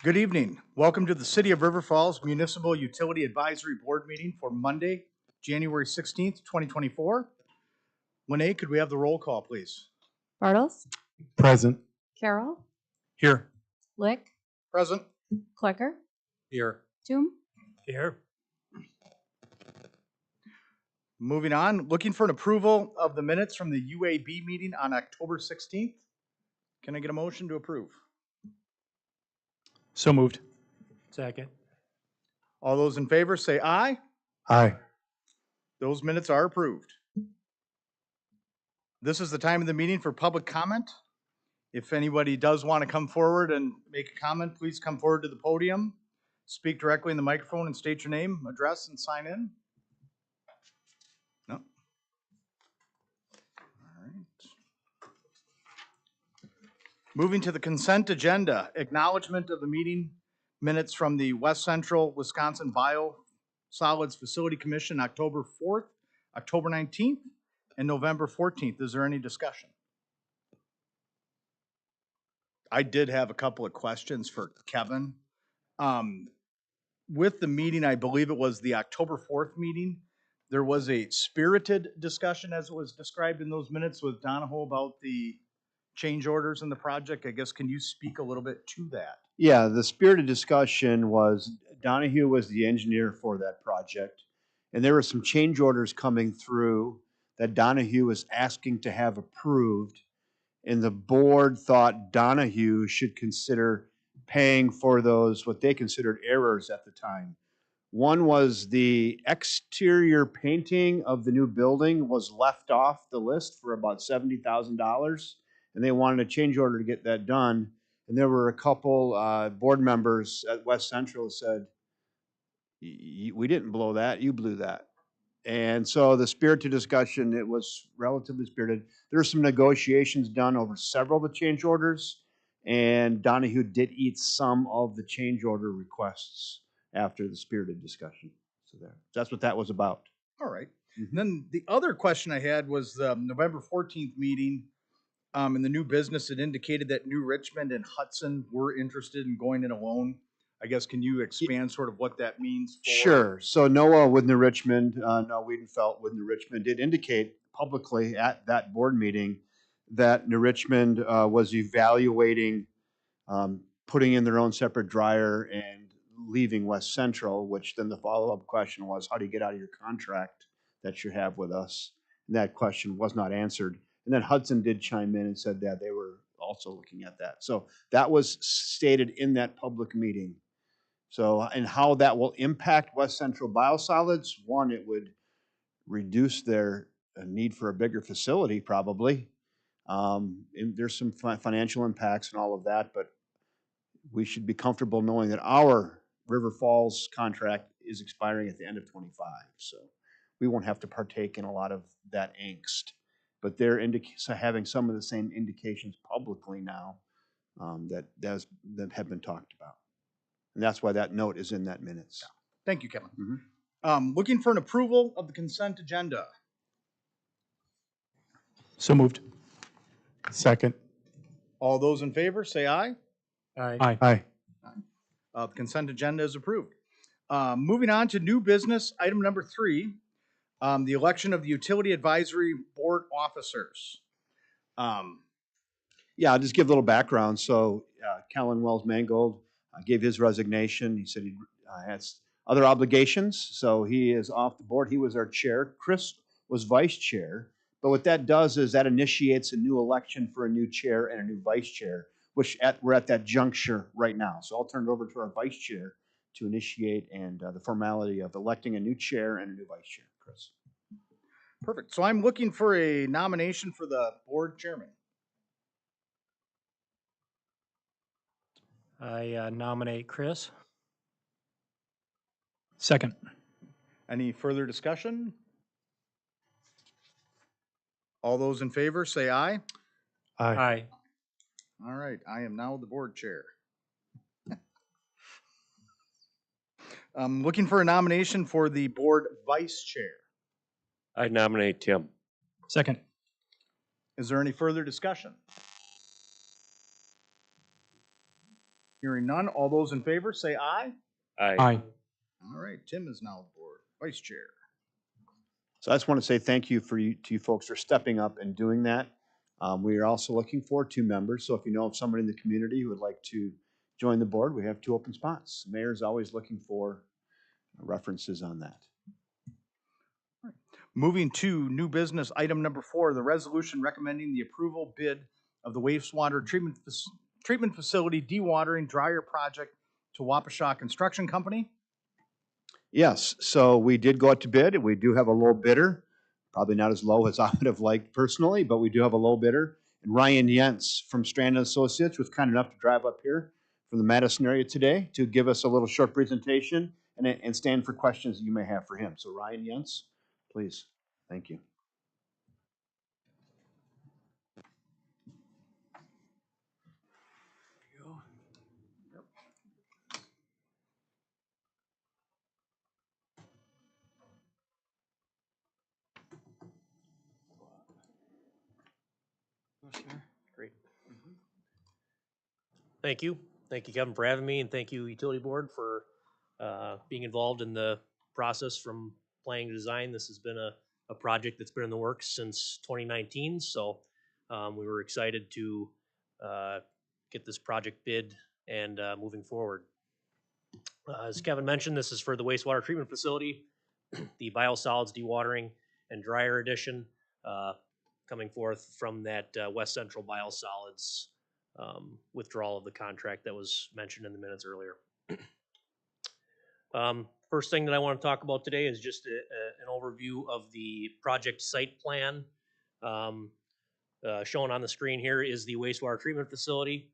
Good evening. Welcome to the City of River Falls Municipal Utility Advisory Board meeting for Monday, January 16th, 2024. Lene, could we have the roll call, please? Bartles, Present. Carroll, Here. Lick, Present. Klecker, Here. Toom, Here. Moving on, looking for an approval of the minutes from the UAB meeting on October 16th. Can I get a motion to approve? So moved. Second. All those in favor say aye. Aye. Those minutes are approved. This is the time of the meeting for public comment. If anybody does want to come forward and make a comment, please come forward to the podium, speak directly in the microphone and state your name, address, and sign in. No. All right. Moving to the consent agenda, acknowledgement of the meeting minutes from the West Central Wisconsin Biosolids Facility Commission, October 4th, October 19th, and November 14th. Is there any discussion? I did have a couple of questions for Kevin. With the meeting, I believe it was the October 4th meeting, there was a spirited discussion as it was described in those minutes with Donahoe about the change orders in the project. I guess, can you speak a little bit to that? Yeah, the spirited discussion was Donahue was the engineer for that project, and there were some change orders coming through that Donahue was asking to have approved, and the board thought Donahue should consider paying for those, what they considered errors at the time. One was the exterior painting of the new building was left off the list for about $70,000, and they wanted a change order to get that done. And there were a couple board members at West Central who said, we didn't blow that, you blew that. And so the spirited discussion, it was relatively spirited. There were some negotiations done over several of the change orders, and Donahue did eat some of the change order requests after the spirited discussion. So that's what that was about. All right. Mm-hmm. Then the other question I had was the November 14th meeting. In the new business, it indicated that New Richmond and Hudson were interested in going in alone. I guess, can you expand sort of what that means? Sure. So NOAA with New Richmond, Noah Wiedenfeld with New Richmond did indicate publicly at that board meeting that New Richmond was evaluating putting in their own separate dryer and leaving West Central, which then the follow-up question was, how do you get out of your contract that you have with us? And that question was not answered. And then Hudson did chime in and said that they were also looking at that. So that was stated in that public meeting. So, and how that will impact West Central Biosolids, one, it would reduce their need for a bigger facility probably. And there's some financial impacts and all of that, but we should be comfortable knowing that our River Falls contract is expiring at the end of 25. So we won't have to partake in a lot of that angst. But they're having some of the same indications publicly now that have been talked about. And that's why that note is in that minutes. Thank you, Kevin. Mm-hmm. Looking for an approval of the consent agenda. So moved. Second. All those in favor say aye. Aye. Aye. The consent agenda is approved. Moving on to new business, item number 3, the election of the Utility Advisory Board officers. Yeah, I'll just give a little background. So Kellen Wells Mangold gave his resignation. He said he has other obligations, so he is off the board. He was our chair. Chris was vice chair. But what that does is that initiates a new election for a new chair and a new vice chair, which we're at that juncture right now. So I'll turn it over to our vice chair to initiate and the formality of electing a new chair and a new vice chair. Chris. Perfect. So I'm looking for a nomination for the board chairman. I nominate Chris. Second. Any further discussion? All those in favor say aye. Aye. Aye. All right, I am now the board chair. I'm looking for a nomination for the board vice chair. I nominate Tim. Second. Is there any further discussion? Hearing none, all those in favor say aye. Aye. All right, Tim is now board vice chair. So I just want to say thank you to you folks for stepping up and doing that. We are also looking for 2 members, so if you know of somebody in the community who would like to join the board, we have 2 open spots. Mayor's always looking for references on that. Moving to new business, item number 4, the resolution recommending the approval bid of the wastewater treatment facility dewatering dryer project to Wapasha Construction Company. Yes, so we did go out to bid, and we do have a low bidder. Probably not as low as I would have liked personally, but we do have a low bidder. And Ryan Yentz from Strand Associates was kind enough to drive up here from the Madison area today to give us a little short presentation and stand for questions that you may have for him. So Ryan Yentz, please. Thank you. Great. Thank you. Thank you, Kevin, for having me, and thank you, Utility Board, for being involved in the process from planning to design. This has been a project that's been in the works since 2019, so we were excited to get this project bid and moving forward. As Kevin mentioned, this is for the wastewater treatment facility, the Biosolids Dewatering and Dryer Edition, coming forth from that West Central Biosolids withdrawal of the contract that was mentioned in the minutes earlier. First thing that I want to talk about today is just an overview of the project site plan. Shown on the screen here is the wastewater treatment facility.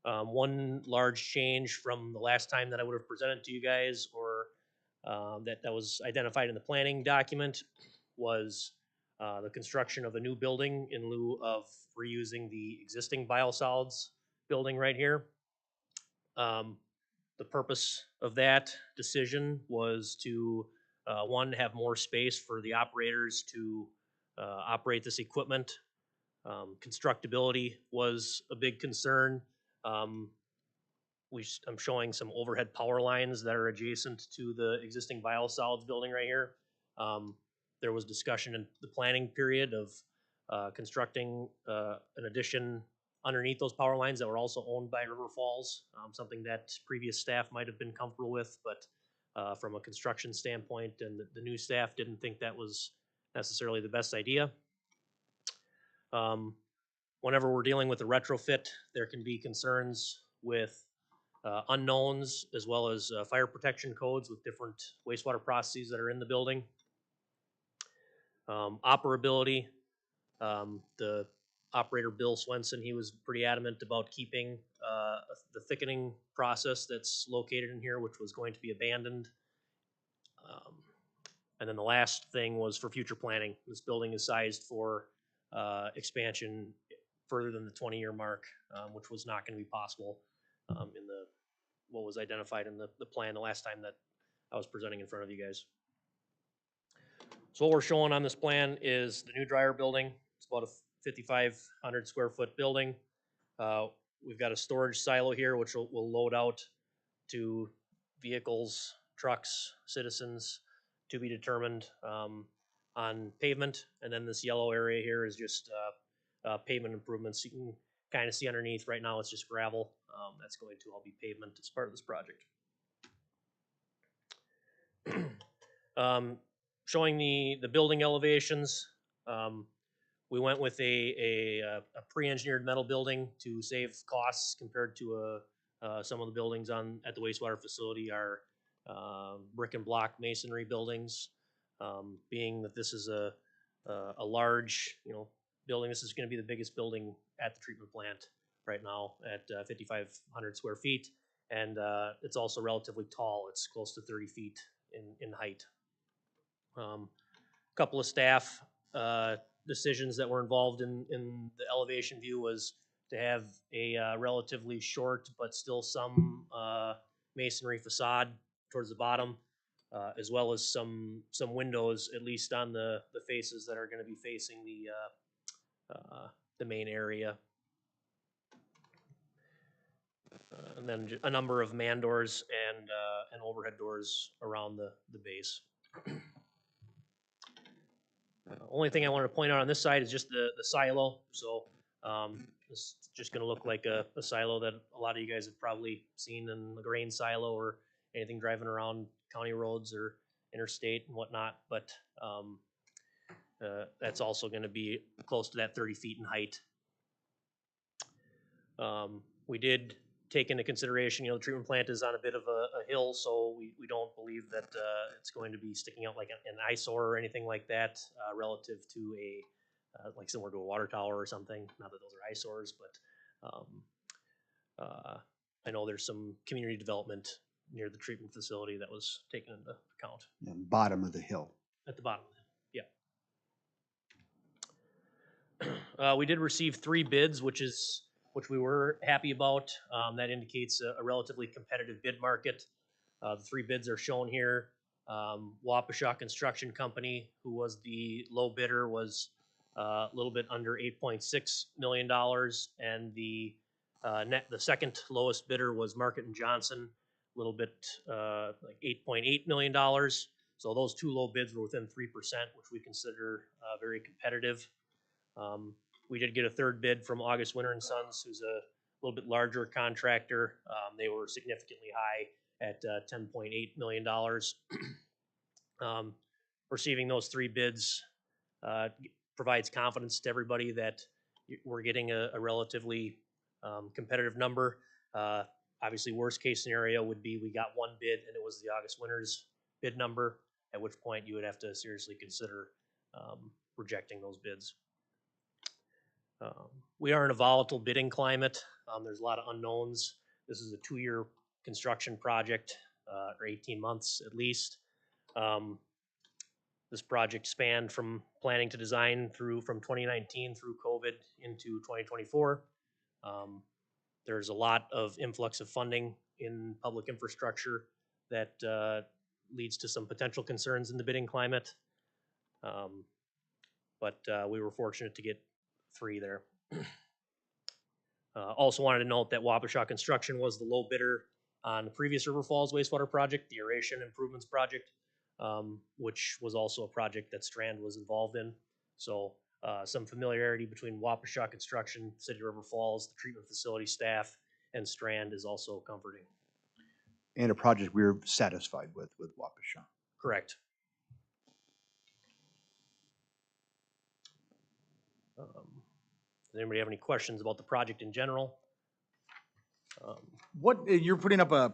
One large change from the last time that I would have presented to you guys, or that was identified in the planning document, was the construction of a new building in lieu of reusing the existing biosolids building right here. The purpose of that decision was to, one, have more space for the operators to operate this equipment. Constructability was a big concern. I'm showing some overhead power lines that are adjacent to the existing biosolids building right here. There was discussion in the planning period of constructing an addition underneath those power lines that were also owned by River Falls, something that previous staff might have been comfortable with, but from a construction standpoint and the new staff didn't think that was necessarily the best idea. Whenever we're dealing with a retrofit, there can be concerns with unknowns as well as fire protection codes with different wastewater processes that are in the building. Operability, the operator Bill Swenson, he was pretty adamant about keeping the thickening process that's located in here, which was going to be abandoned. And then the last thing was for future planning. This building is sized for expansion further than the 20-year mark, which was not going to be possible in what was identified in the plan the last time that I was presenting in front of you guys. So what we're showing on this plan is the new dryer building. It's about a 5,500 square foot building. We've got a storage silo here, which will load out to vehicles, trucks, citizens, to be determined on pavement. And then this yellow area here is just pavement improvements. You can kind of see underneath right now it's just gravel. That's going to all be pavement as part of this project. Showing the building elevations. We went with a pre-engineered metal building to save costs compared to some of the buildings at the wastewater facility are brick and block masonry buildings. Being that this is a large, building, this is going to be the biggest building at the treatment plant right now at 5,500 square feet, and it's also relatively tall. It's close to 30 feet in height. Couple of staff decisions that were involved in the elevation view was to have a relatively short but still some masonry facade towards the bottom, as well as some windows, at least on the faces that are going to be facing the main area. And then a number of man doors and overhead doors around the base. Only thing I wanted to point out on this side is just the silo. So this is just going to look like a silo that a lot of you guys have probably seen in the grain silo or anything driving around county roads or interstate and whatnot. But that's also going to be close to that 30 feet in height. We did take into consideration, the treatment plant is on a bit of a hill, so we don't believe that it's going to be sticking out like an eyesore or anything like that relative to like similar to a water tower or something. Not that those are eyesores, but I know there's some community development near the treatment facility that was taken into account. Yeah, bottom of the hill. At the bottom, yeah. We did receive 3 bids, which we were happy about. That indicates a relatively competitive bid market. The 3 bids are shown here. Wapasha Construction Company, who was the low bidder, was a little bit under $8.6 million, and the second lowest bidder was Market and Johnson, a little bit like $8.8 million. So those 2 low bids were within 3%, which we consider very competitive. We did get a 3rd bid from August Winter and Sons, who's a little bit larger contractor. They were significantly high at $10.8 million. Receiving those 3 bids provides confidence to everybody that we're getting a relatively competitive number. Obviously, worst case scenario would be we got 1 bid and it was the August Winters bid number, at which point you would have to seriously consider rejecting those bids. We are in a volatile bidding climate. There's a lot of unknowns. This is a 2-year construction project, or 18 months at least. This project spanned from planning to design from 2019 through COVID into 2024. There's a lot of influx of funding in public infrastructure that leads to some potential concerns in the bidding climate. But we were fortunate to get 3 there. Also wanted to note that Wapasha Construction was the low bidder on the previous River Falls wastewater project, the aeration improvements project, which was also a project that Strand was involved in. So some familiarity between Wapasha Construction, City of River Falls, the treatment facility staff, and Strand is also comforting. And a project we're satisfied with Wapasha. Correct. Does anybody have any questions about the project in general? What, you're putting up a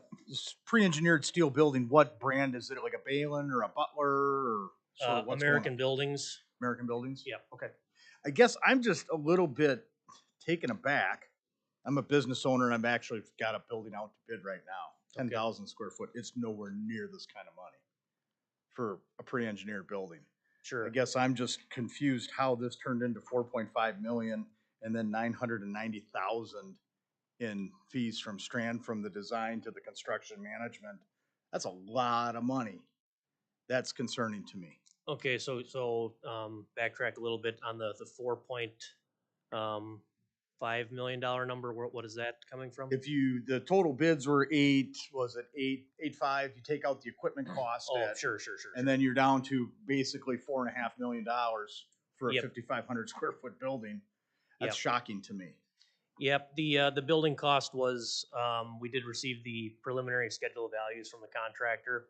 pre-engineered steel building, what brand is it? Like a Balin or a Butler or sort of what's going American on? Buildings. American Buildings? Yep. Okay. I guess I'm just a little bit taken aback. I'm a business owner and I've actually got a building out to bid right now, 10,000 square foot. It's nowhere near this kind of money for a pre-engineered building. Sure. I guess I'm just confused how this turned into 4.5 million and then 990,000 in fees from Strand, from the design to the construction management. That's a lot of money. That's concerning to me. Okay, so backtrack a little bit on the $4.5 million number. What is that coming from? If the total bids were 8.5, you take out the equipment cost. Oh, sure. And then you're down to basically $4.5 million for a Yep. 5,500 square foot building. That's Yep. shocking to me. Yep, the building cost was, we did receive the preliminary schedule of values from the contractor.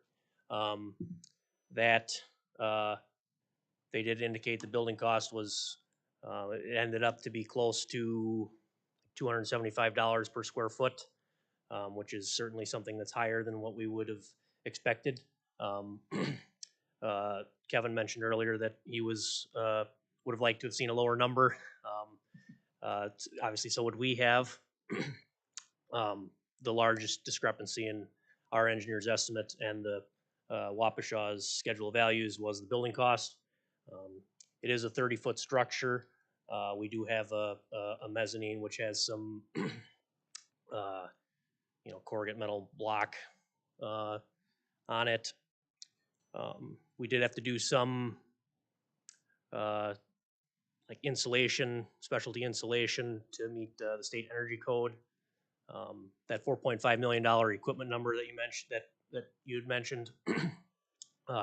They did indicate the building cost was, it ended up to be close to $275 per square foot, which is certainly something that's higher than what we would have expected. Kevin mentioned earlier that he would have liked to have seen a lower number. Obviously, so would we have. The largest discrepancy in our engineer's estimate and the Wapasha's schedule of values was the building cost. It is a 30-foot structure. We do have a mezzanine which has some, corrugate metal block on it. We did have to do some like insulation, specialty insulation to meet the state energy code. That $4.5 million equipment number that you mentioned, that you had mentioned,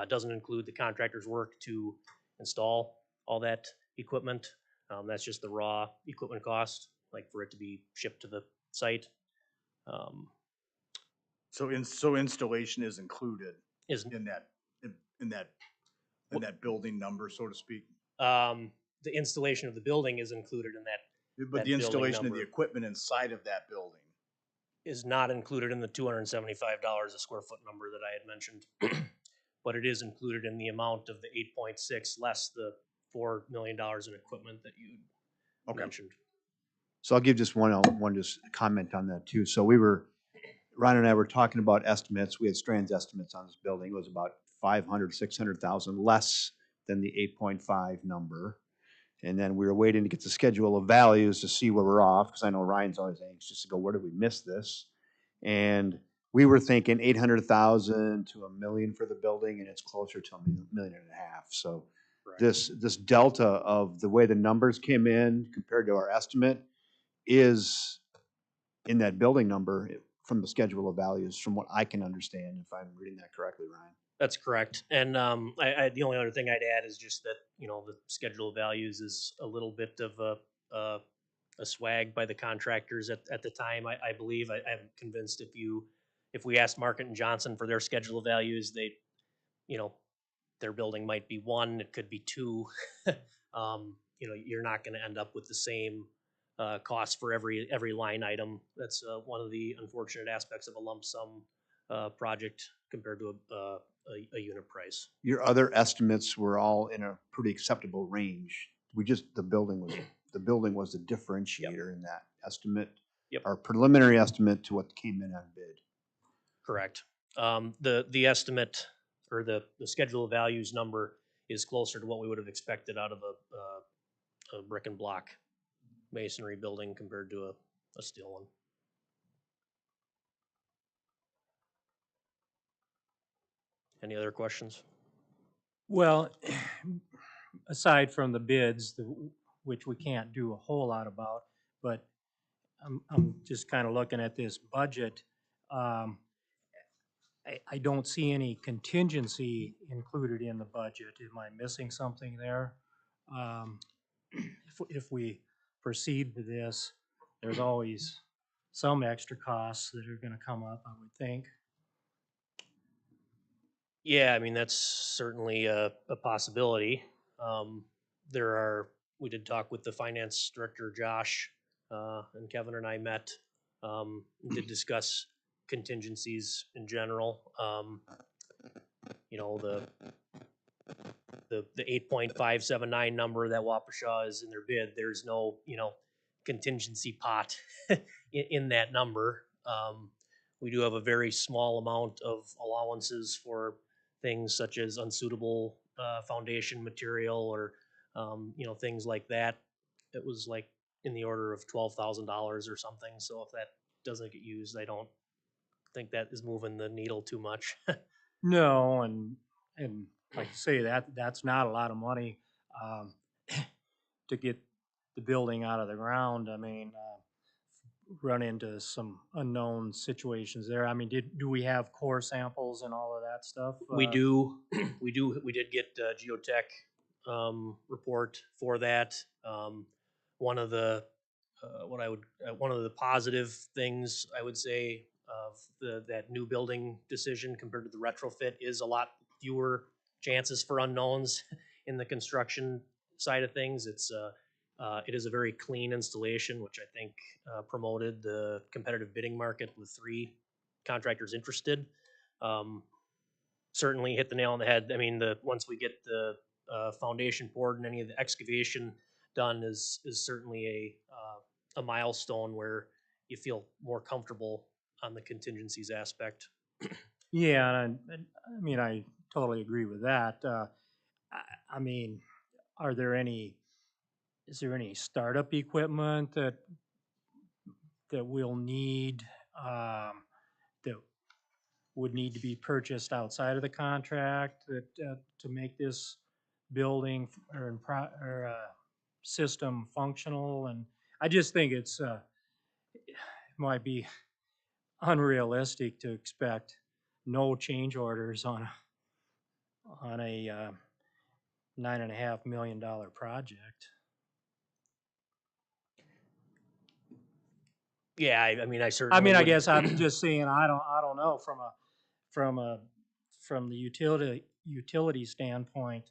doesn't include the contractor's work to install all that equipment. That's just the raw equipment cost, like for it to be shipped to the site. So installation is included Is in that, in that building number, so to speak? the installation of the building is included in that, But that the building installation of the number equipment inside of that building? is not included in the $275 a square foot number that I had mentioned. But it is included in the amount of the 8.6 less the $4 million in equipment that you mentioned. So I'll give just one just comment on that too. So Ryan and I were talking about estimates. We had Strand's estimates on this building. It was about 500, 600,000 less than the 8.5 number. And then we were waiting to get the schedule of values to see where we're off, because I know Ryan's always anxious to go, where did we miss this? And we were thinking 800,000 to $1 million for the building, and it's closer to $1.5 million. So Correct. this delta of the way the numbers came in compared to our estimate is in that building number from the schedule of values, from what I can understand, if I'm reading that correctly, Ryan. That's correct. And the only other thing I'd add is just that, the schedule of values is a little bit of a swag by the contractors at the time. I believe, I'm convinced if we asked Market and Johnson for their schedule of values, they, their building might be 1, it could be 2. You're not going to end up with the same cost for every line item. That's one of the unfortunate aspects of a lump sum project compared to a unit price. Your other estimates were all in a pretty acceptable range. The building was the differentiator in that estimate. Yep. Our preliminary estimate to what came in on bid. Correct. The estimate or the schedule of values number is closer to what we would have expected out of a brick and block masonry building compared to a steel one. Any other questions? Well, aside from the bids, which we can't do a whole lot about, but I'm just kind of looking at this budget. I don't see any contingency included in the budget. Am I missing something there? If we proceed with this, there's always some extra costs that are gonna come up, I would think. Yeah, I mean, that's certainly a possibility. We did talk with the finance director, Josh, and Kevin and I met, did discuss contingencies in general. The 8.579 number that Wapasha is in their bid, there's no, contingency pot in that number. We do have a very small amount of allowances for things such as unsuitable foundation material or things like that. It was like in the order of $12,000 or something. So if that doesn't get used, I don't think that is moving the needle too much. No, and like you say, that's not a lot of money to get the building out of the ground. I mean, run into some unknown situations there. I mean, do we have core samples and all of that stuff? We do. We did get a geotech report for that. One of the one of the positive things I would say of that new building decision compared to the retrofit is a lot fewer chances for unknowns in the construction side of things. It is a very clean installation, which I think promoted the competitive bidding market with 3 contractors interested. Certainly hit the nail on the head. I mean, once we get the foundation poured and any of the excavation done is certainly a milestone where you feel more comfortable on the contingencies aspect. Yeah, and I mean, I totally agree with that. I mean, is there any startup equipment that we'll need, that would need to be purchased outside of the contract to make this building or system functional? And I just think it's might be unrealistic to expect no change orders on a $9.5 million project. Yeah, I mean, I I certainly mean, I would- guess I'm just saying, I don't know, from the utility standpoint,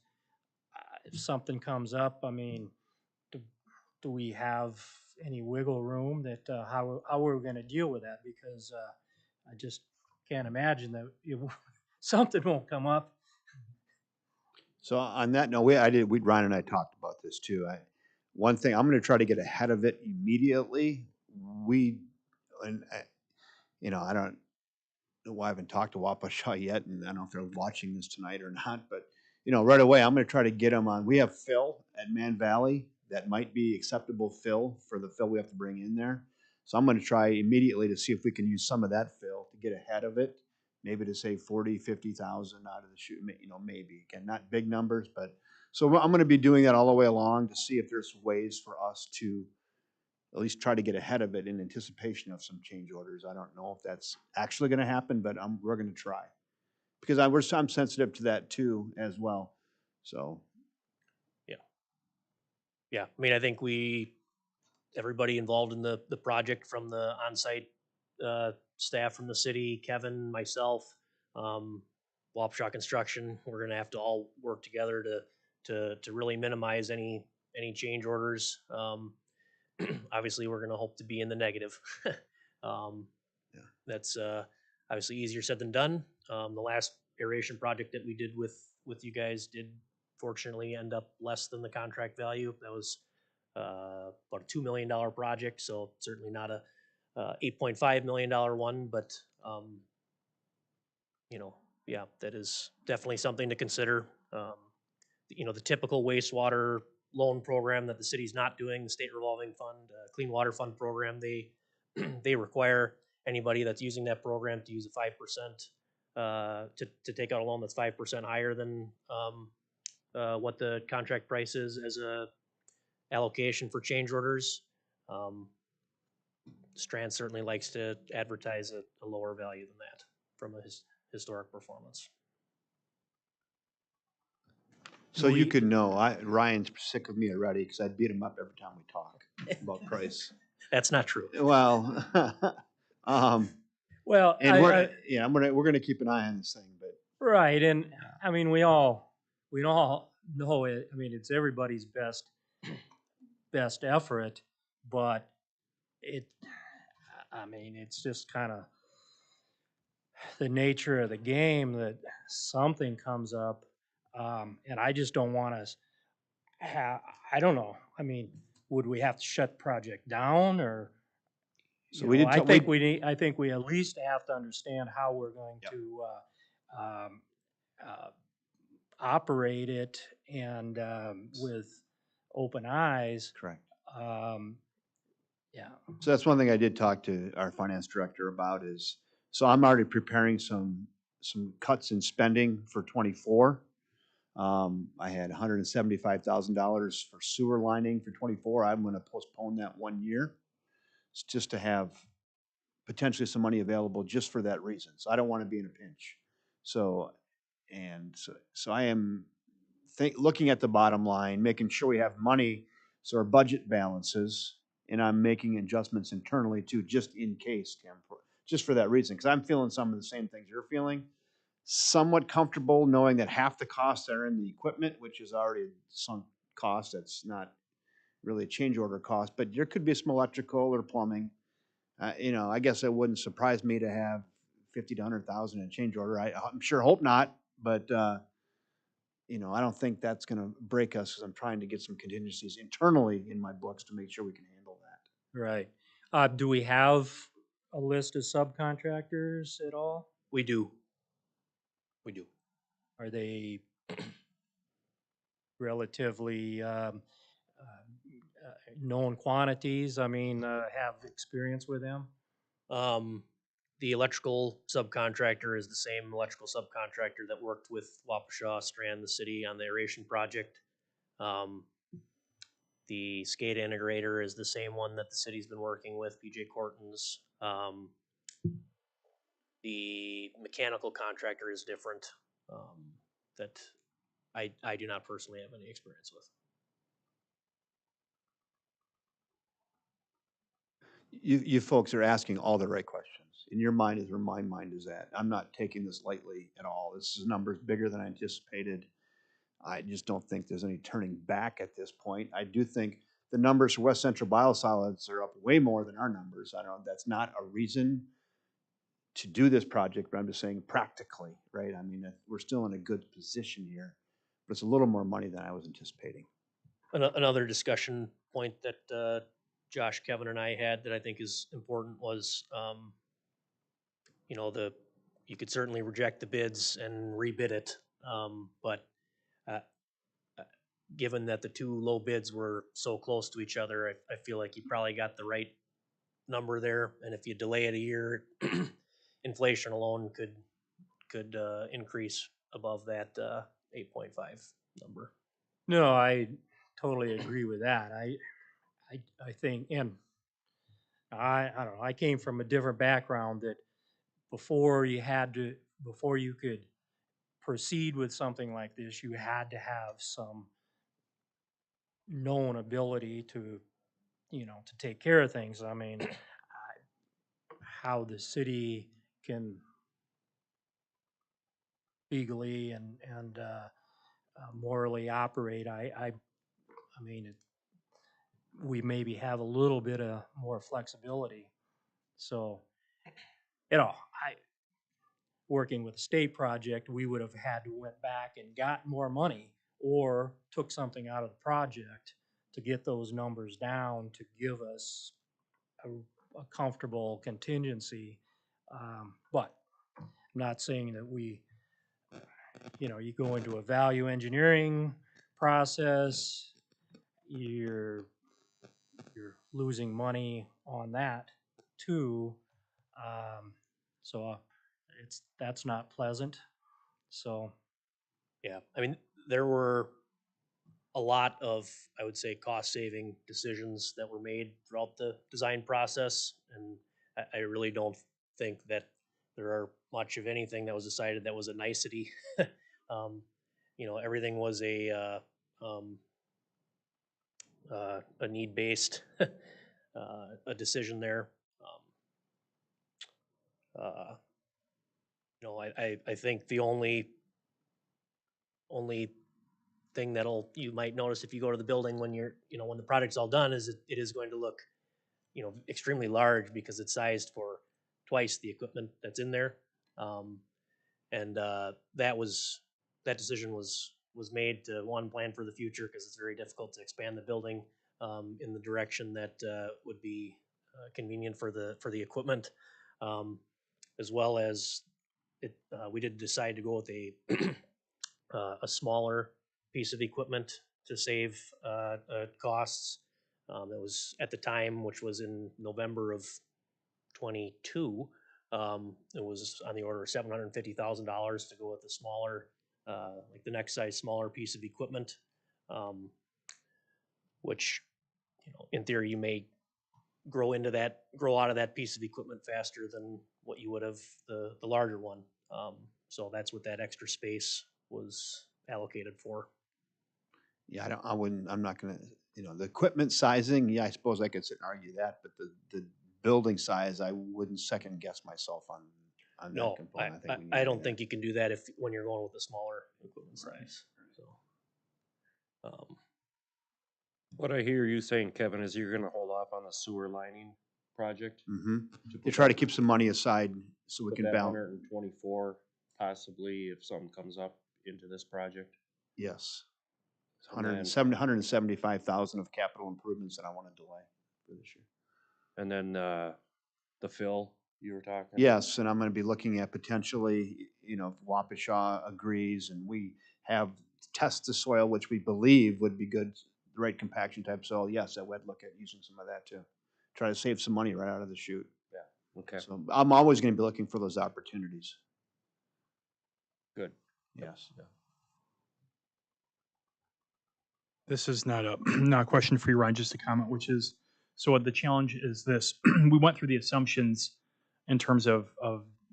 if something comes up, I mean, do we have any wiggle room that, how we're gonna deal with that? Because, I just can't imagine that something won't come up. So on that note, Ryan and I talked about this too. One thing, I'm gonna try to get ahead of it immediately. You know, I don't know why I haven't talked to Wapasha yet, and I don't know if they're watching this tonight or not, but, you know, right away, I'm gonna try to get them on. We have fill at Man Valley that might be acceptable fill for the fill we have to bring in there. So I'm gonna try immediately to see if we can use some of that fill to get ahead of it. Maybe to save 40, 50,000 out of the shoot, you know, maybe. Again, not big numbers, but, so I'm gonna be doing that all the way along to see if there's ways for us to at least try to get ahead of it in anticipation of some change orders. I don't know if that's actually gonna happen, but we're gonna try. Because I'm sensitive to that too as well, so. yeah, I mean, I think everybody involved in the project, from the on-site staff from the city, Kevin, myself, Wapasha Construction, we're gonna have to all work together to really minimize any change orders. Obviously, we're gonna hope to be in the negative. Yeah. That's obviously easier said than done. The last aeration project that we did with you guys did fortunately end up less than the contract value. That was about a $2 million project, so certainly not a $8.5 million one, but you know, yeah, that is definitely something to consider. You know, the typical wastewater loan program that the city's not doing, the state revolving fund, clean water fund program, they they require anybody that's using that program to use a 5% to take out a loan that's 5% higher than what the contract price is as a allocation for change orders. Strand certainly likes to advertise a lower value than that from a historic performance. So you could know, Ryan's sick of me already because I beat him up every time we talk about price. That's not true. Well, Well, and we're gonna keep an eye on this thing, but right, and I mean, we all know it. I mean, it's everybody's best effort, but I mean, it's just kind of the nature of the game that something comes up, and I just don't want to I don't know. I mean, would we have to shut the project down, or? So You we know, did I ta- think we- we need, I think we at least have to understand how we're going Yep. to um, operate it, and with open eyes. correct. Yeah. So that's one thing I did talk to our finance director about is, so I'm already preparing some cuts in spending for '24. I had $175,000 for sewer lining for '24. I'm gonna postpone that 1 year. It's just to have potentially some money available just for that reason. So I don't want to be in a pinch. So I am looking at the bottom line, making sure we have money so our budget balances, and I'm making adjustments internally too, just in case, Tim, just for that reason, because I'm feeling some of the same things you're feeling. Somewhat comfortable knowing that half the costs are in the equipment, which is already a sunk cost. That's not really a change order cost, but there could be some electrical or plumbing. You know, I guess it wouldn't surprise me to have 50 to 100,000 in change order. I'm sure, hope not, but you know, I don't think that's going to break us because I'm trying to get some contingencies internally in my books to make sure we can handle that. Right. Do we have a list of subcontractors at all? We do. We do. Are they relatively known quantities? I mean, have experience with them? The electrical subcontractor is the same electrical subcontractor that worked with Wapasha, Strand, the city on the aeration project. The SCADA integrator is the same one that the city's been working with, PJ Cortons. Um, the mechanical contractor is different, that I do not personally have any experience with. You folks are asking all the right questions. In your mind is where my mind is at. I'm not taking this lightly at all. This is numbers bigger than I anticipated. I just don't think there's any turning back at this point. I do think the numbers for West Central Biosolids are up way more than our numbers. I don't know, that's not a reason to do this project, but I'm just saying practically, right? I mean, we're still in a good position here, but it's a little more money than I was anticipating. Another discussion point that Josh, Kevin, and I had that I think is important was, you know, you could certainly reject the bids and rebid it, but uh, given that the two low bids were so close to each other, I feel like you probably got the right number there. And if you delay it a year, inflation alone could increase above that 8.5 number. No, I totally agree with that. I think, and I don't know, I came from a different background that before you could proceed with something like this, you had to have some known ability to, to take care of things. I mean, how the city can legally and morally operate, I mean, we maybe have a little bit of more flexibility. So, working with a state project, we would have had to went back and got more money or took something out of the project to get those numbers down to give us a comfortable contingency. But I'm not saying that you go into a value engineering process, you're losing money on that too. So that's not pleasant. So Yeah, I mean, there were a lot of, I would say, cost-saving decisions that were made throughout the design process, and I really don't think that there are much of anything that was decided that was a nicety. Everything was a need-based a decision there. I think the only thing you might notice if you go to the building when when the project's all done is it is going to look, extremely large because it's sized for twice the equipment that's in there. And that decision was made to plan for the future because it's very difficult to expand the building in the direction that would be convenient for the equipment, as well as we did decide to go with a smaller piece of equipment to save costs. That was at the time, which was in November of 22. It was on the order of $750,000 to go with the smaller, like the next size smaller piece of equipment, which, in theory, you may grow out of that piece of equipment faster than what you would have the larger one. So that's what that extra space was allocated for. Yeah, I'm not gonna, the equipment sizing, yeah, I suppose I could sit and argue that, but the building size, I wouldn't second guess myself on that No, component. think we need I to don't do think you can do that when you're going with a smaller equipment size. So, What I hear you saying, Kevin, is you're gonna hold off on the sewer lining project? that. They try to keep some money aside so we Put can that balance. 124 possibly if something comes up into this project. Yes. And then- 175,000 of capital improvements that I want to delay for this year. And then the fill you were talking about? Yes, and I'm gonna be looking at potentially, if Wapasha agrees and we have test the soil, which we believe would be good, the right compaction type soil, yes, I would look at using some of that too. Try to save some money right out of the chute. Okay, So I'm always gonna be looking for those opportunities. good. Yes. This is not a not a question for you, Ryan, just a comment, which is So the challenge is this: we went through the assumptions in terms of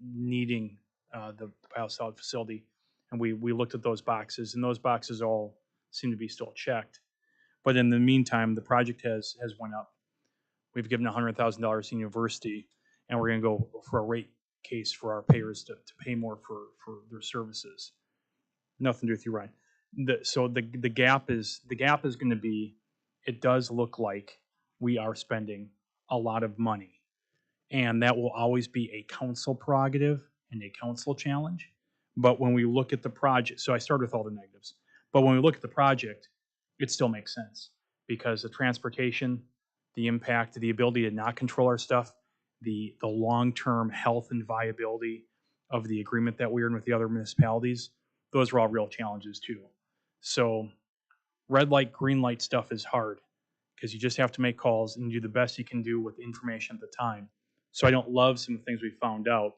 needing the biosolid facility, and we looked at those boxes, and those boxes all seem to be still checked. But in the meantime, the project has went up. We've given $100,000 to university, and we're going to go for a rate case for our payers to pay more for their services. Nothing to do with you, Ryan. So the gap is going to be. It does look like we are spending a lot of money, and that will always be a council prerogative and a council challenge. But when we look at the project, so I started with all the negatives, but when we look at the project, it still makes sense because the transportation, the impact, the ability to not control our stuff, the long-term health and viability of the agreement that we're in with the other municipalities, those are all real challenges too. So red light, green light stuff is hard because you just have to make calls and do the best you can do with the information at the time. So I don't love some of the things we found out,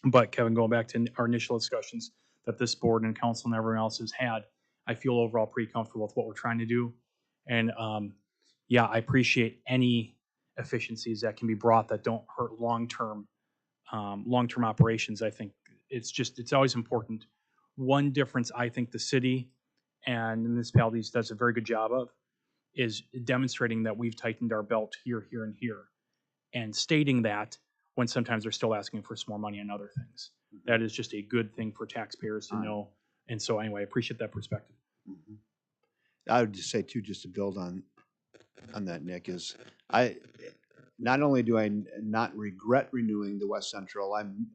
but Kevin, going back to our initial discussions that this board and council and everyone else has had, I feel overall pretty comfortable with what we're trying to do. And yeah, I appreciate any efficiencies that can be brought that don't hurt long-term operations. I think it's always important. One difference I think the city and the municipalities does a very good job of is demonstrating that we've tightened our belt here, here, and here, and stating that when sometimes they're still asking for some more money on other things. That is just a good thing for taxpayers to know. And so anyway, I appreciate that perspective. Mhm. I would just say too, just to build on that, Nick, is not only do I not regret renewing the West Central, I'm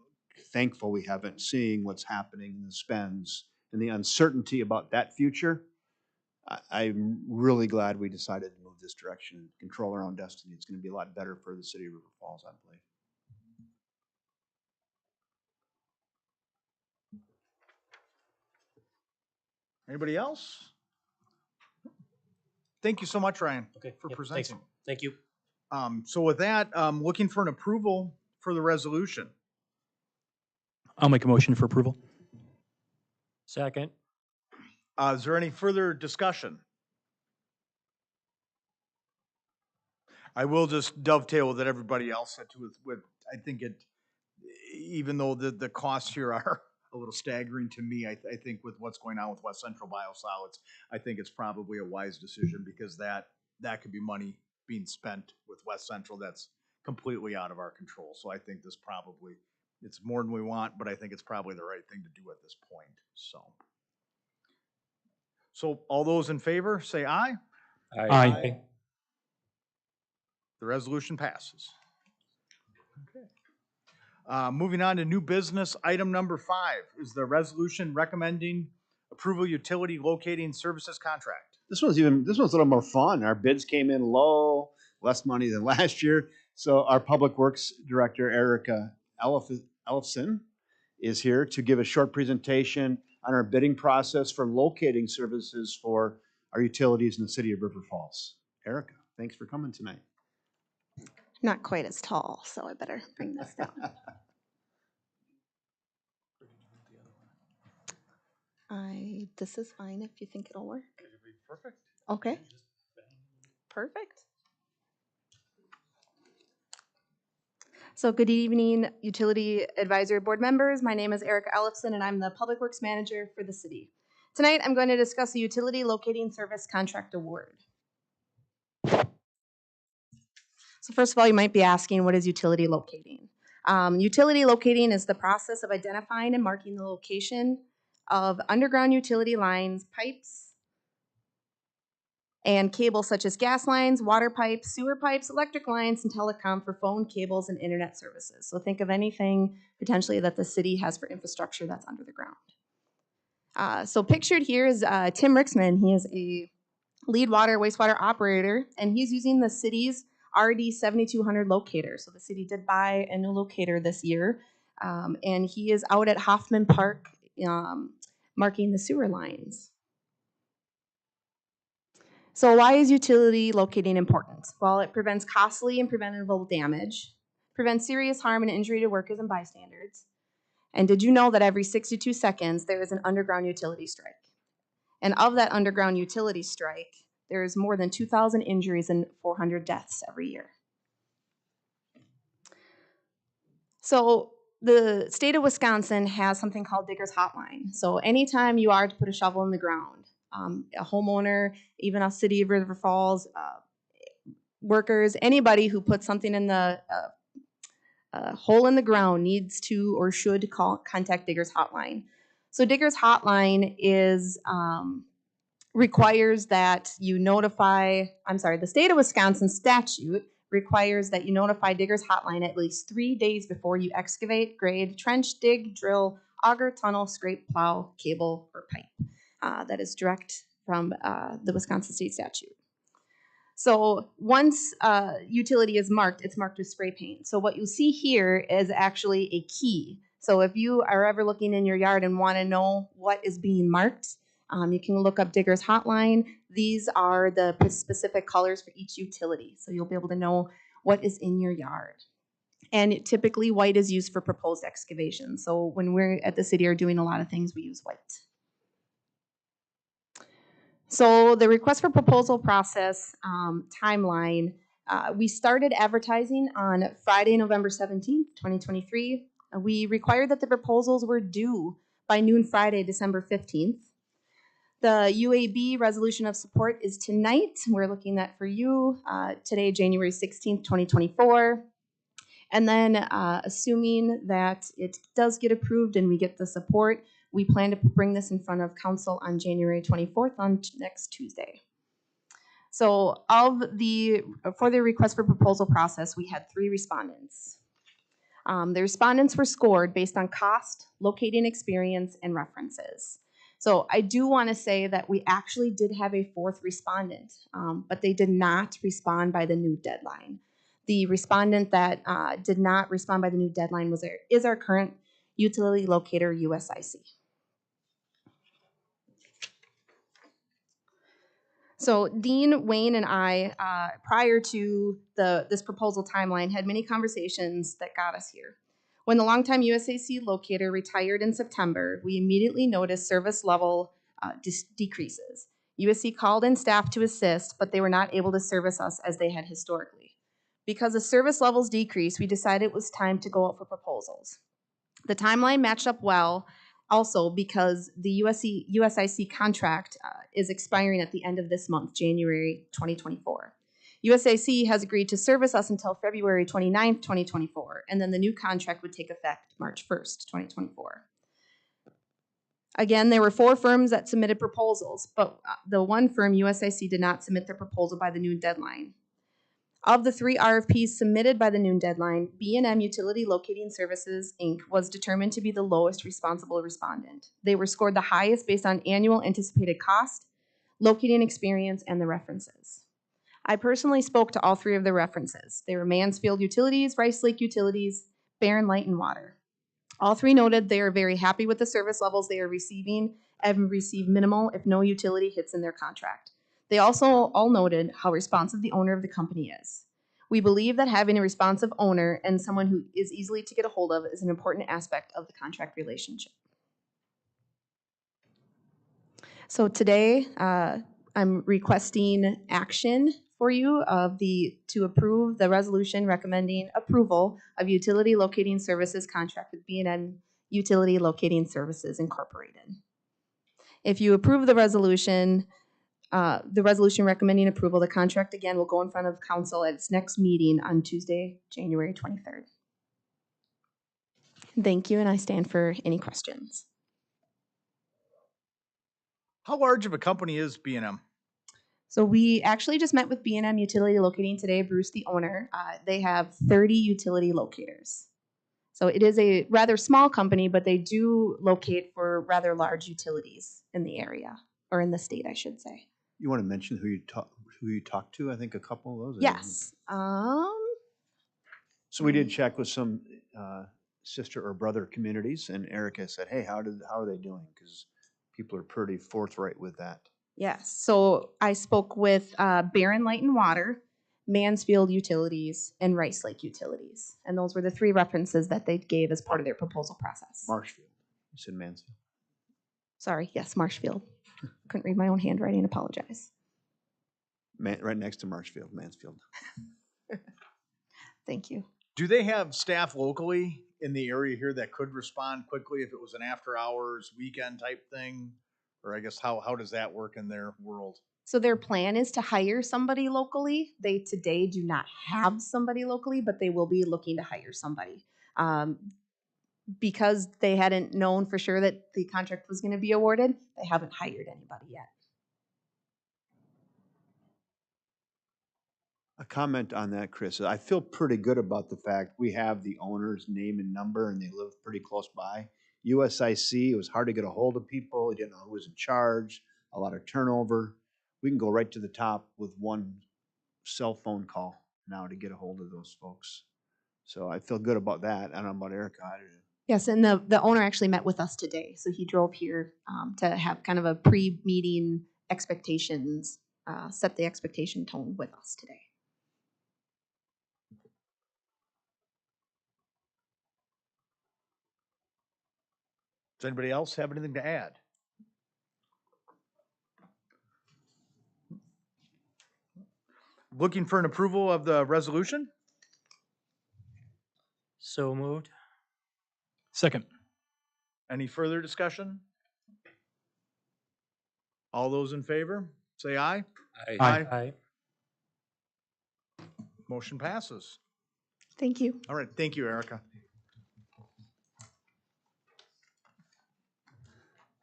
thankful we haven't seen what's happening in the spends and the uncertainty about that future. I'm really glad we decided to move this direction and control our own destiny. It's going to be a lot better for the city of River Falls, I believe. Anybody else? Thank you so much, Ryan, Okay. for Yep, presenting. Thank you. So with that, looking for an approval for the resolution. I'll make a motion for approval. Second. Is there any further discussion? I will just dovetail with what everybody else said too. With I think even though the costs here are a little staggering to me, I think with what's going on with West Central Biosolids, I think it's probably a wise decision because that could be money being spent with West Central that's completely out of our control. So I think this probably, it's more than we want, but I think it's probably the right thing to do at this point. So all those in favor, say aye. Aye. The resolution passes. Okay. Moving on to new business, item number 5 is the resolution recommending approval utility locating services contract. This one's a little more fun. Our bids came in low, less money than last year. So our Public Works Director, Erica Ellefson, is here to give a short presentation on our bidding process for locating services for our utilities in the city of River Falls. Erica, thanks for coming tonight. Not quite as tall, so I better bring this down. This is fine if you think it'll work. Perfect. Okay. Perfect. So good evening, Utility Advisory Board members. My name is Erica Ellefson, and I'm the Public Works Manager for the city. Tonight, I'm going to discuss the Utility Locating Service Contract Award. So first of all, you might be asking, what is utility locating? Utility locating is the process of identifying and marking the location of underground utility lines, pipes, and cables such as gas lines, water pipes, sewer pipes, electric lines, and telecom for phone, cables, and internet services. So think of anything potentially that the city has for infrastructure that's under the ground. So pictured here is Tim Rixman. He is a lead water, wastewater operator, and he's using the city's RD 7200 locator. So the city did buy a new locator this year, and he is out at Hoffman Park marking the sewer lines. So why is utility locating important? Well, it prevents costly and preventable damage, prevents serious harm and injury to workers and bystanders. And did you know that every 62 seconds there is an underground utility strike? And of that underground utility strike, There's more than 2,000 injuries and 400 deaths every year. So the state of Wisconsin has something called Digger's Hotline. So anytime you are to put a shovel in the ground, a homeowner, even a city of River Falls, workers, anybody who puts something in the hole in the ground needs to or should contact Digger's Hotline. So Digger's Hotline is requires that you notify, the state of Wisconsin statute requires that you notify Digger's Hotline at least 3 days before you excavate, grade, trench, dig, drill, auger, tunnel, scrape, plow, cable, or pipe. That is direct from the Wisconsin state statute. So once utility is marked, it's marked with spray paint. So what you see here is actually a key. So if you are ever looking in your yard and want to know what is being marked, you can look up Digger's Hotline. These are the specific colors for each utility. So you'll be able to know what is in your yard. And typically white is used for proposed excavation. So when we're at the city are doing a lot of things, we use white. So the request for proposal process timeline, we started advertising on Friday, November 17th, 2023. We required that the proposals were due by noon Friday, December 15th. The UAB resolution of support is tonight. We're looking at for you today, January 16th, 2024. And then assuming that it does get approved and we get the support, we plan to bring this in front of council on January 24th on next Tuesday. So for the request for proposal process, we had 3 respondents. The respondents were scored based on cost, locating experience, and references. So I do want to say that we actually did have a 4th respondent, but they did not respond by the new deadline. The respondent that did not respond by the new deadline is our current utility locator, USIC. So Dean, Wayne, and I, prior to this proposal timeline, had many conversations that got us here. When the longtime USAC locator retired in September, we immediately noticed service level decreases. USC called in staff to assist, but they were not able to service us as they had historically. Because the service levels decreased, we decided it was time to go out for proposals. The timeline matched up well also because the USIC contract is expiring at the end of this month, January 2024. USAC has agreed to service us until February 29th, 2024, and then the new contract would take effect March 1st, 2024. Again, there were 4 firms that submitted proposals, but the one firm, USIC, did not submit their proposal by the noon deadline. Of the 3 RFPs submitted by the noon deadline, B&M Utility Locating Services, Inc. was determined to be the lowest responsible respondent. They were scored the highest based on annual anticipated cost, locating experience, and the references. I personally spoke to all 3 of the references. They were Mansfield Utilities, Rice Lake Utilities, Barron Light and Water. All 3 noted they are very happy with the service levels they are receiving and receive minimal, if no, utility hits in their contract. They also all noted how responsive the owner of the company is. We believe that having a responsive owner and someone who is easily to get a hold of is an important aspect of the contract relationship. So today, I'm requesting action for you to approve the resolution recommending approval of utility locating services contract with B&M Utility Locating Services Incorporated. If you approve the resolution recommending approval, the contract again will go in front of council at its next meeting on Tuesday, January 23rd. Thank you, and I stand for any questions. How large of a company is B&M? So we actually just met with B&M Utility Locating today, Bruce, the owner. They have 30 utility locators. So it is a rather small company, but they do locate for rather large utilities in the area, or in the state, I should say. You want to mention who you talked to? I think a couple of those. Yes. So we did check with some sister or brother communities, and Erica said, "Hey, how are they doing?" Because people are pretty forthright with that. Yes. So I spoke with Barron Light and Water, Mansfield Utilities, and Rice Lake Utilities, and those were the 3 references that they gave as part of their proposal process. Marshfield. You said Mansfield. Sorry. Yes, Marshfield. Couldn't read my own handwriting. Apologize. Right next to Marshfield, Mansfield. Thank you. Do they have staff locally in the area here that could respond quickly if it was an after hours, weekend type thing? Or I guess how does that work in their world? So their plan is to hire somebody locally. They today do not have somebody locally, but they will be looking to hire somebody. Because they hadn't known for sure that the contract was going to be awarded, they haven't hired anybody yet. A comment on that, Chris. I feel pretty good about the fact we have the owner's name and number and they live pretty close by. USIC, it was hard to get a hold of people. You didn't know who was in charge, a lot of turnover. We can go right to the top with one cell phone call now to get a hold of those folks. So I feel good about that. I don't know about Erica. Yes, and the owner actually met with us today. So he drove here to have kind of a pre-meeting expectations, set the expectation tone with us today. Does anybody else have anything to add? Looking for an approval of the resolution? So moved. Second. Any further discussion? All those in favor, say aye. Aye. Aye. Motion passes. Thank you. All right, thank you, Erica.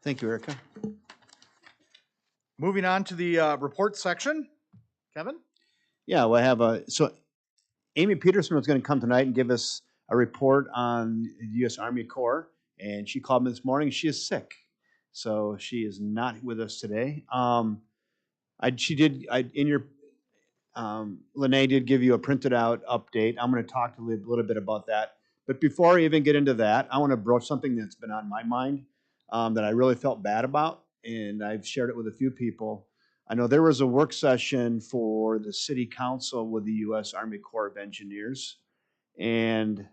Thank you, Erica. Moving on to the report section. Kevin? Yeah, we'll have so Amy Peterson was going to come tonight and give us a report on the U.S. Army Corps, and she called me this morning. She is sick, so she is not with us today. Lene did give you a printed out update. I'm going to talk a little bit about that. But before I even get into that, I want to broach something that's been on my mind that I really felt bad about, and I've shared it with a few people. I know there was a work session for the city council with the U.S. Army Corps of Engineers, and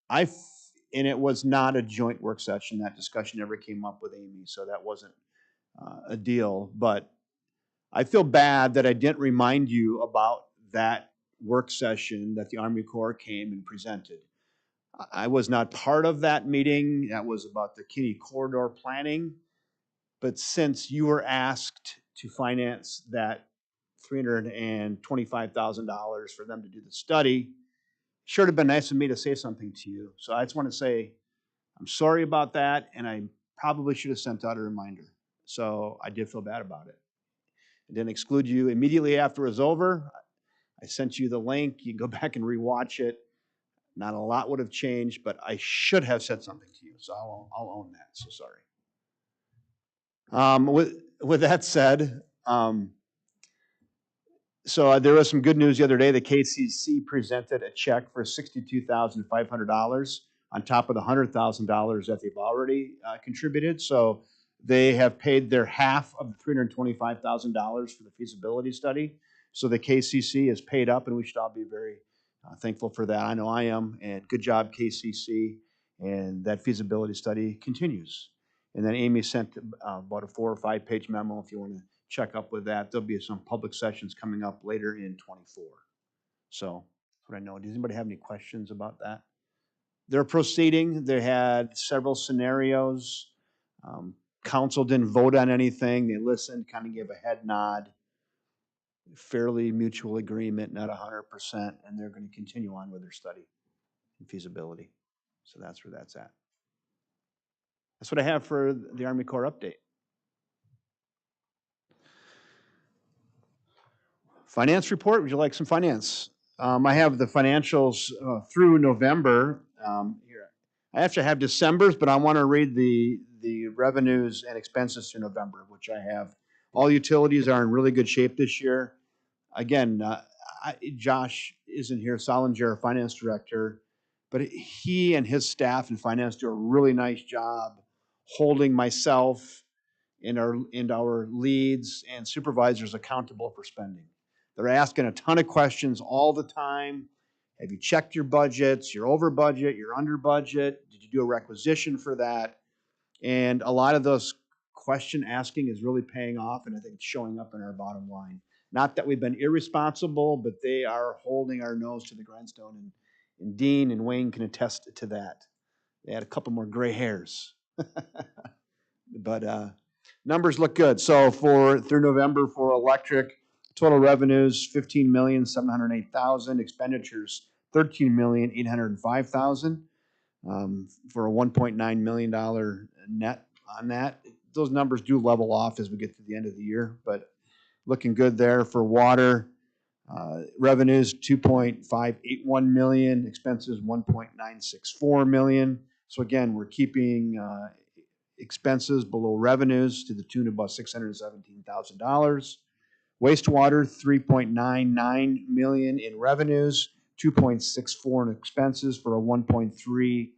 it was not a joint work session. That discussion never came up with Amy, so that wasn't a deal. But I feel bad that I didn't remind you about that work session that the Army Corps came and presented. I was not part of that meeting. That was about the Kinney Corridor planning. But since you were asked to finance that $325,000 for them to do the study, sure would have been nice of me to say something to you. So I just want to say I'm sorry about that, and I probably should have sent out a reminder. So I did feel bad about it. I didn't exclude you immediately after it was over. I sent you the link. You can go back and rewatch it. Not a lot would have changed, but I should have said something to you. So I'll own that. So sorry. With that said, so there was some good news the other day. The KCC presented a check for $62,500 on top of the $100,000 that they've already contributed. So they have paid their half of the $325,000 for the feasibility study. So the KCC is paid up, and we should all be very thankful for that. I know I am, and good job, KCC. And that feasibility study continues. And then Amy sent about a 4 or 5 page memo if you want to check up with that. There'll be some public sessions coming up later in 24. So that's what I know. Does anybody have any questions about that? They're proceeding. They had several scenarios. Council didn't vote on anything. They listened, kind of gave a head nod. Fairly mutual agreement, not 100%, and they're going to continue on with their study and feasibility. So that's where that's at. That's what I have for the Army Corps update. Finance report, would you like some finance? I have the financials through November. Here, I actually have December's, but I want to read the revenues and expenses through November, which I have. All utilities are in really good shape this year. Again, Josh isn't here, Solinger, our finance director, but he and his staff in finance do a really nice job holding myself and our leads and supervisors accountable for spending. They're asking a ton of questions all the time. Have you checked your budgets? You're over budget, you're under budget. Did you do a requisition for that? And a lot of those question asking is really paying off, and I think it's showing up in our bottom line. Not that we've been irresponsible, but they are holding our nose to the grindstone, and Dean and Wayne can attest to that. They had a couple more gray hairs. But numbers look good. So through November for electric, total revenues $15,708,000, expenditures $13,805,000, for a $1.9 million net on that. Those numbers do level off as we get to the end of the year, but looking good there. For water, revenues $2.581 million, expenses $1.964 million. So again, we're keeping expenses below revenues to the tune of about $617,000. Wastewater, $3.99 million in revenues, $2.64 in expenses for a 1.3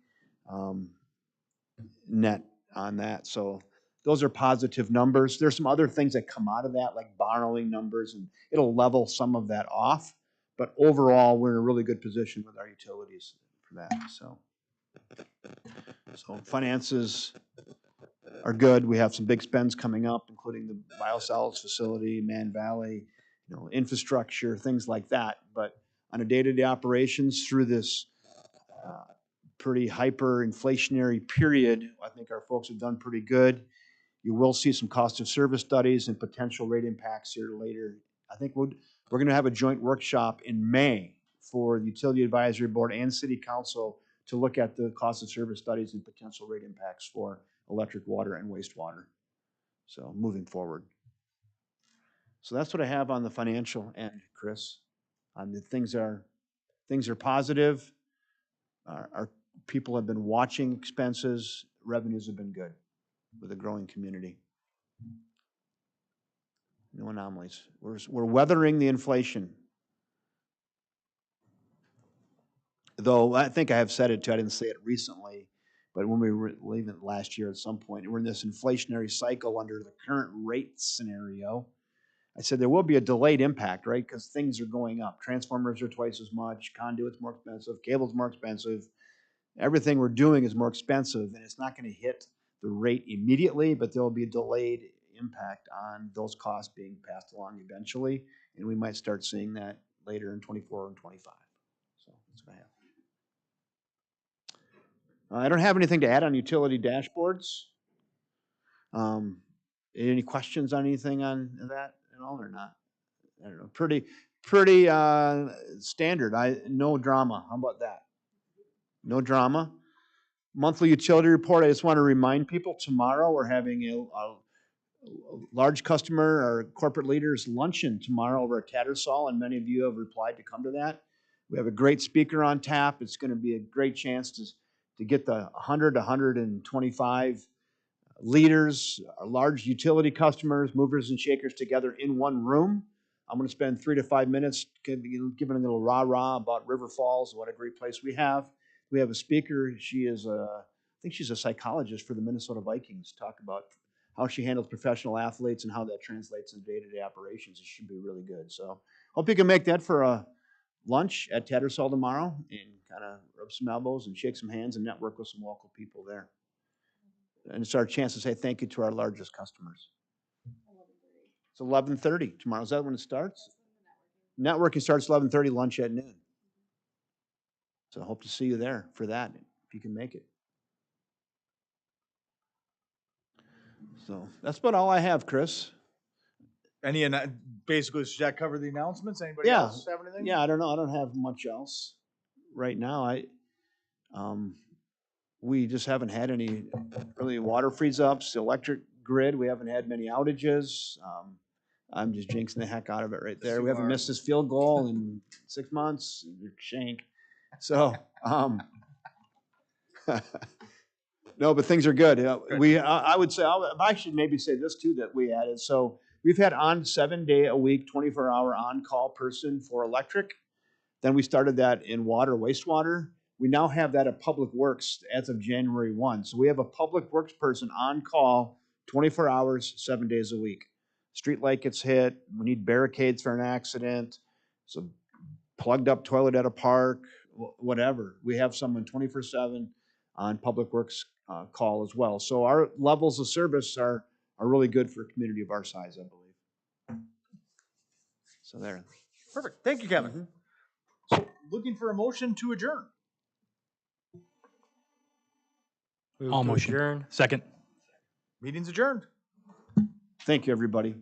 net on that. So those are positive numbers. There's some other things that come out of that, like borrowing numbers, and it'll level some of that off. But overall, we're in a really good position with our utilities for that. So finances are good. We have some big spends coming up, including the Biosolids facility, Man Valley, infrastructure, things like that. But on a day-to-day operations through this pretty hyper-inflationary period, I think our folks have done pretty good. You will see some cost of service studies and potential rate impacts here later. I think we're going to have a joint workshop in May for the Utility Advisory Board and City Council to look at the cost of service studies and potential rate impacts for electric, water, and wastewater. So moving forward. So that's what I have on the financial end, Chris. On the things are positive. Our people have been watching expenses. Revenues have been good with a growing community. No anomalies. We're weathering the inflation. Though I think I have said it too, I didn't say it recently, but when we were leaving last year at some point, we're in this inflationary cycle under the current rate scenario. I said there will be a delayed impact, right? Because things are going up. Transformers are twice as much, conduit's more expensive, cable's more expensive. Everything we're doing is more expensive, and it's not going to hit the rate immediately, but there will be a delayed impact on those costs being passed along eventually, and we might start seeing that later in 24 and 25. So that's what I have. I don't have anything to add on utility dashboards. Any questions on anything on that at all or not? I don't know. Pretty standard. No drama. How about that? No drama. Monthly utility report. I just want to remind people tomorrow we're having a large customer or corporate leaders luncheon tomorrow over at Tattersall, and many of you have replied to come to that. We have a great speaker on tap. It's going to be a great chance to get the 100 to 125 leaders, large utility customers, movers and shakers together in one room. I'm going to spend 3 to 5 minutes giving a little rah-rah about River Falls, what a great place we have. We have a speaker. She is I think she's a psychologist for the Minnesota Vikings. Talk about how she handles professional athletes and how that translates in day-to-day operations. It should be really good. So hope you can make that for a lunch at Tattersall tomorrow and kind of rub some elbows and shake some hands and network with some local people there. And it's our chance to say thank you to our largest customers. It's 11:30 tomorrow. Is that when it starts? Networking starts 11:30, lunch at noon. So I hope to see you there for that, if you can make it. So that's about all I have, Chris. Basically, should that cover the announcements? Anybody Yeah. else have anything? Yeah, I don't know. I don't have much else right now. We just haven't had any really water freeze-ups. The electric grid, we haven't had many outages. I'm just jinxing the heck out of it right there. We haven't missed this field goal in 6 months. Shank. So, no, but things are good. I would say, I should maybe say this too that we added. So we've had on 7-day-a-week, 24-hour on-call person for electric. Then we started that in water, wastewater. We now have that at Public Works as of January 1. So we have a Public Works person on call 24 hours, 7 days a week. Street light gets hit. We need barricades for an accident. So plugged up toilet at a park, whatever. We have someone 24/7 on Public Works call as well. So our levels of service are really good for a community of our size, I believe. So there. Perfect. Thank you, Kevin. So looking for a motion to adjourn. Move All to motion. adjourn. Second. Meeting's adjourned. Thank you, everybody.